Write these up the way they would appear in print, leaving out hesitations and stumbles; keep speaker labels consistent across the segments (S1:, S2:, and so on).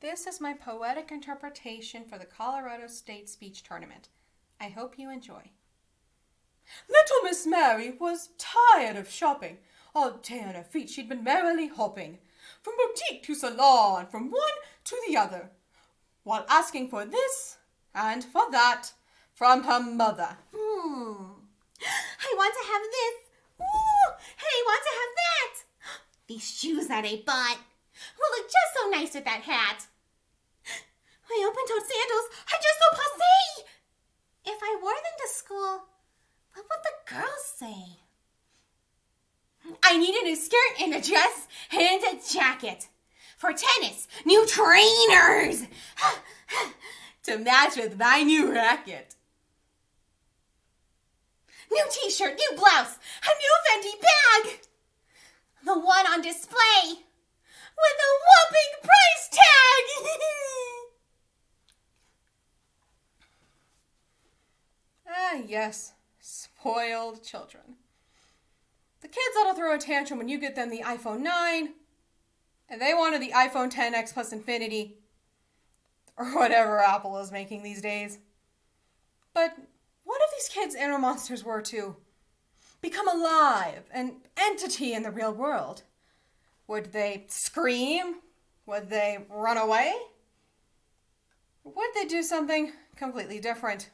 S1: this is my poetic interpretation for the Colorado State Speech Tournament. I hope you enjoy. Little Miss Mary was tired of shopping. All day on her feet she'd been merrily hopping, from boutique to salon, from one to the other, while asking for this and for that from her mother.
S2: I want to have this. Ooh, and I want to have that. These shoes that I bought will look just so nice with that hat. My open-toed sandals are just so passé. If I wore them to school, what would the girls say? I need a new skirt and a dress and a jacket. For tennis, new trainers to match with my new racket. New t-shirt, new blouse, a new Fendi bag. The one on display with a whopping price tag.
S1: Yes, spoiled children. The kids that'll throw a tantrum when you get them the iPhone 9, and they wanted the iPhone XS plus Infinity, or whatever Apple is making these days. But what if these kids' inner monsters were to become alive, an entity in the real world? Would they scream? Would they run away? Or would they do something completely different?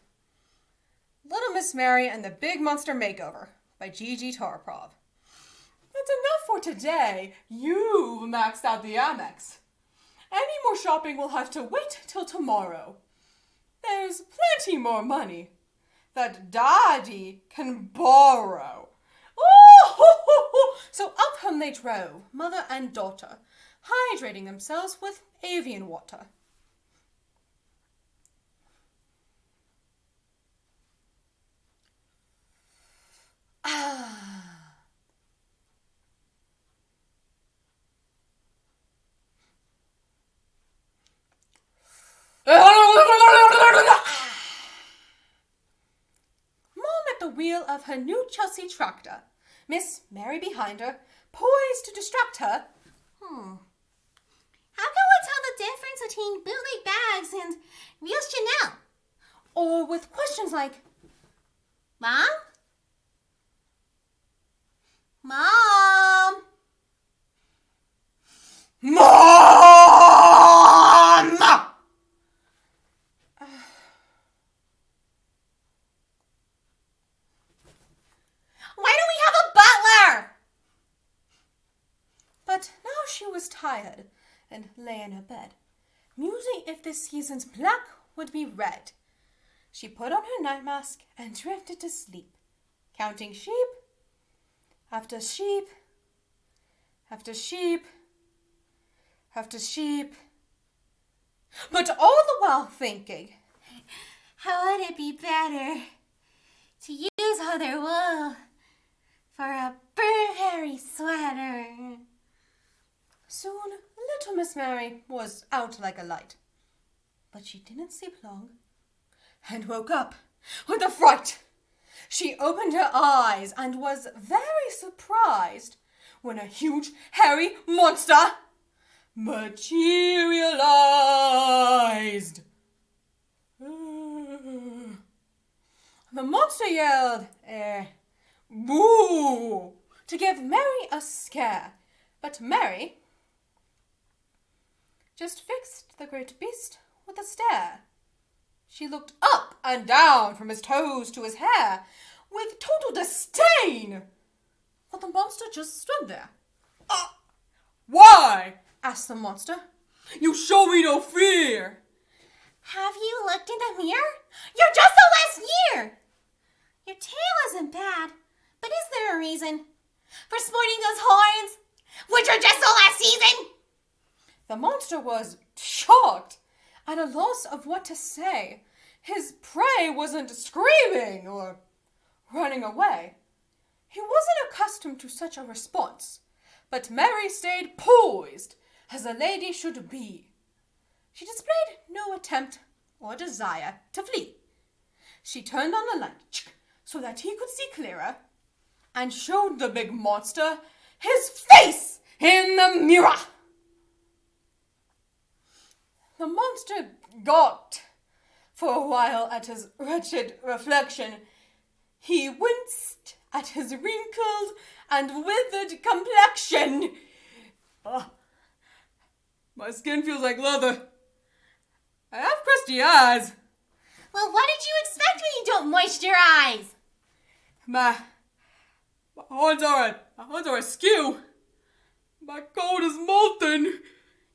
S1: Little Miss Mary and the Big Monster Makeover by Gigi Toroprov. That's enough for today. You've maxed out the Amex. Any more shopping will have to wait till tomorrow. There's plenty more money that Daddy can borrow. Oh! So up home they drove, mother and daughter, hydrating themselves with avian water. Mom at the wheel of her new Chelsea tractor, Miss Mary behind her, poised to distract her.
S2: How can we tell the difference between bootleg bags and real Chanel?
S1: Or with questions like,
S2: Mom? Mom?
S1: Mom!
S2: Why don't we have a butler?
S1: But now she was tired and lay in her bed, musing if this season's black would be red. She put on her night mask and drifted to sleep, counting sheep after sheep after sheep after sheep, but all the while thinking,
S2: how would it be better to use all their wool for a Burberry sweater?
S1: Soon little Miss Mary was out like a light, but she didn't sleep long and woke up with a fright. She opened her eyes and was very surprised when a huge, hairy monster materialized. The monster yelled, boo, to give Mary a scare, but Mary just fixed the great beast with a stare. She looked up and down from his toes to his hair with total disdain. But the monster just stood there. Why? Asked the monster. You show me no fear.
S2: Have you looked in the mirror? You're just the last year. Your tail isn't bad, but is there a reason for sporting those horns, which are just the last season?
S1: The monster was shocked, at a loss of what to say. His prey wasn't screaming or running away. He wasn't accustomed to such a response, but Mary stayed poised, as a lady should be. She displayed no attempt or desire to flee. She turned on the light so that he could see clearer, and showed the big monster his face in the mirror. The monster gawked for a while at his wretched reflection. He winced at his wrinkled and withered complexion. My skin feels like leather. I have crusty eyes.
S2: Well, what did you expect when you don't moisturize?
S1: My horns are askew. My coat is molten.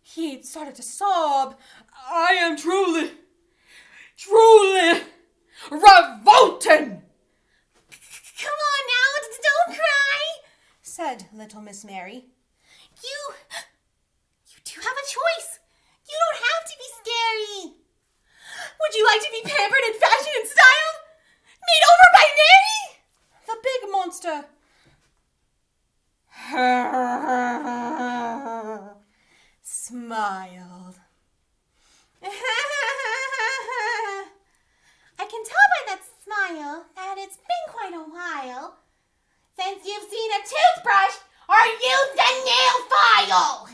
S1: He started to sob. I am truly revolting.
S2: Come on now, don't cry, said little Miss Mary. You do have a choice. You don't have to be scary. Would you like to be pampered in fashion and style? Made over by Mary?
S1: The big monster smiled.
S2: I can tell by that smile that it's been quite a while since you've seen a toothbrush or used a nail file.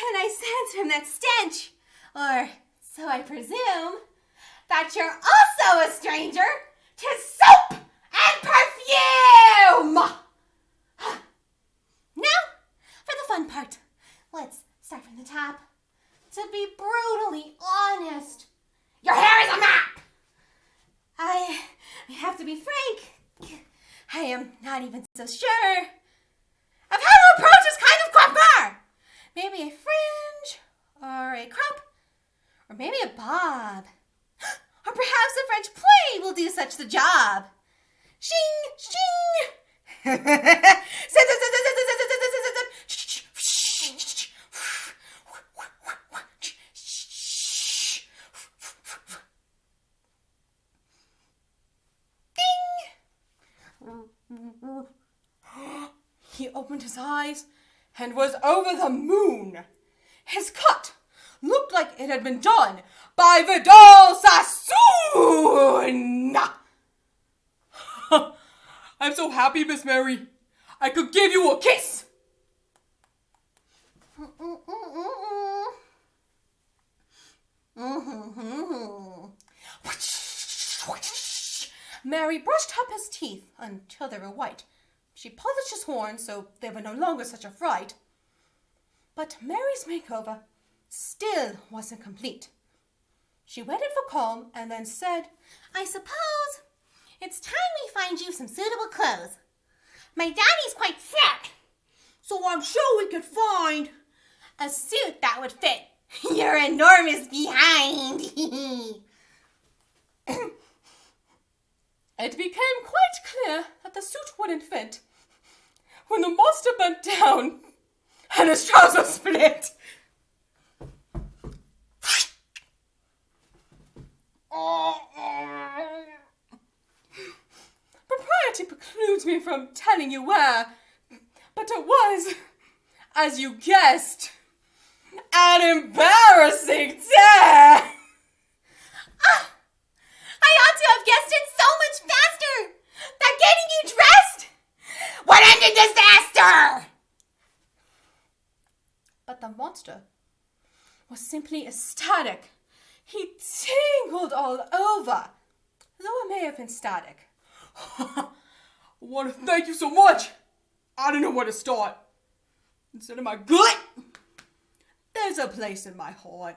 S2: And I sense from that stench, or so I presume, that you're also a stranger to soap and perfume! Now, for the fun part. Let's start from the top. To be brutally honest, your hair is a map! I have to be frank. I am not even so sure of how to approach this kind of coiffure. Maybe a fringe, or a crop, or maybe a bob. Or perhaps a French play will do such the job. Shing, shing.
S1: He opened his eyes and was over the moon. His cut looked like it had been done by Vidal Sassoon. I'm so happy, Miss Mary. I could give you a kiss. Mary brushed up his teeth until they were white. She polished his horns so they were no longer such a fright. But Mary's makeover still wasn't complete. She waited for calm and then said,
S2: I suppose it's time we find you some suitable clothes. My daddy's quite fat, so I'm sure we could find a suit that would fit your enormous behind.
S1: It became quite clear that the suit wouldn't fit when the monster bent down and his trousers split. Propriety precludes me from telling you where, but it was, as you guessed, an embarrassing death.
S2: I ought to have guessed it so much faster. That getting you dressed would end in disaster.
S1: But the monster was simply ecstatic. He tingled all over, though it may have been static. I want to thank you so much. I don't know where to start. Instead of my gut, there's a place in my heart.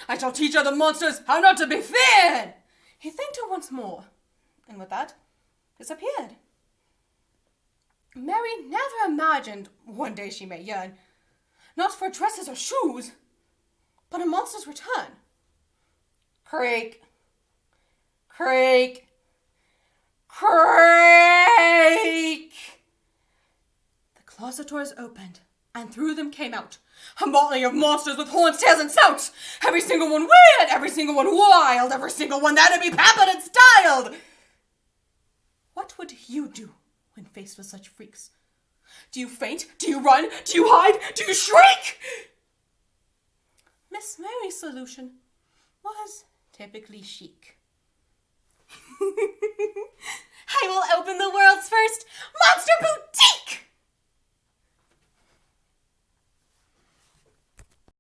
S1: I shall teach other monsters how not to be feared. He thanked her once more, and with that, disappeared. Mary never imagined one day she may yearn, not for dresses or shoes, but a monster's return. Creak, creak, creak. The closet doors opened, and through them came out a motley of monsters with horns, tails, and snouts. Every single one weird, every single one wild, every single one that'd be pampered and styled. What would you do when faced with such freaks? Do you faint? Do you run? Do you hide? Do you shriek? Miss Mary's solution was typically chic.
S2: I will open the world's first monster boutique!